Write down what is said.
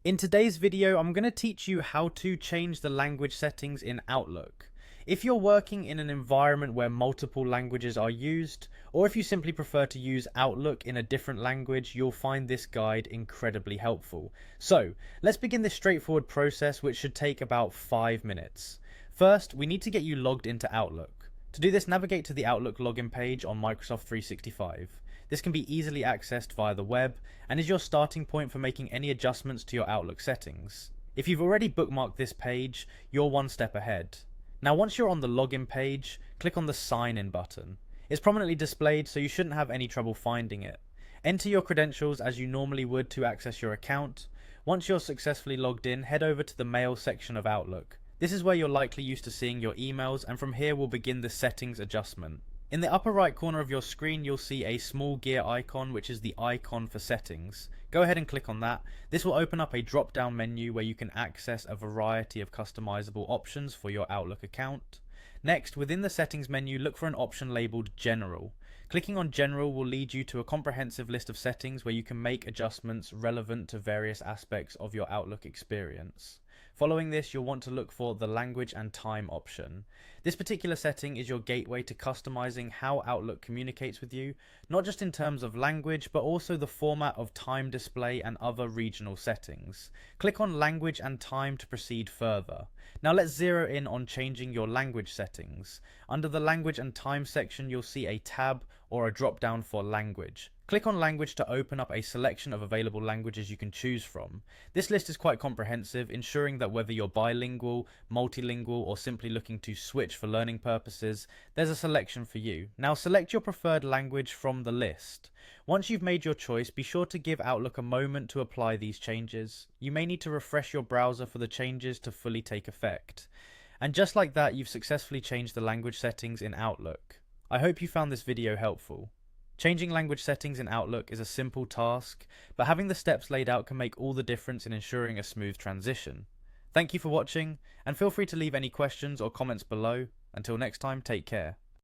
In today's video, I'm going to teach you how to change the language settings in Outlook. If you're working in an environment where multiple languages are used, or if you simply prefer to use Outlook in a different language, you'll find this guide incredibly helpful. So, let's begin this straightforward process which should take about 5 minutes. First, we need to get you logged into Outlook. To do this, navigate to the Outlook login page on Microsoft 365. This can be easily accessed via the web and is your starting point for making any adjustments to your Outlook settings. If you've already bookmarked this page, you're one step ahead. Now once you're on the login page, click on the sign in button. It's prominently displayed, so you shouldn't have any trouble finding it. Enter your credentials as you normally would to access your account. Once you're successfully logged in, head over to the mail section of Outlook. This is where you're likely used to seeing your emails, and from here we'll begin the settings adjustment. In the upper right corner of your screen, you'll see a small gear icon, which is the icon for settings. Go ahead and click on that. This will open up a drop down menu where you can access a variety of customizable options for your Outlook account. Next, within the settings menu, look for an option labeled General. Clicking on General will lead you to a comprehensive list of settings where you can make adjustments relevant to various aspects of your Outlook experience. Following this, you'll want to look for the language and time option. This particular setting is your gateway to customizing how Outlook communicates with you, not just in terms of language, but also the format of time display and other regional settings. Click on language and time to proceed further. Now let's zero in on changing your language settings. Under the language and time section, you'll see a tab or a drop down for language. Click on language to open up a selection of available languages you can choose from. This list is quite comprehensive, ensuring that whether you're bilingual, multilingual, or simply looking to switch for learning purposes, there's a selection for you. Now select your preferred language from the list. Once you've made your choice, be sure to give Outlook a moment to apply these changes. You may need to refresh your browser for the changes to fully take effect. And just like that, you've successfully changed the language settings in Outlook. I hope you found this video helpful. Changing language settings in Outlook is a simple task, but having the steps laid out can make all the difference in ensuring a smooth transition. Thank you for watching, and feel free to leave any questions or comments below. Until next time, take care.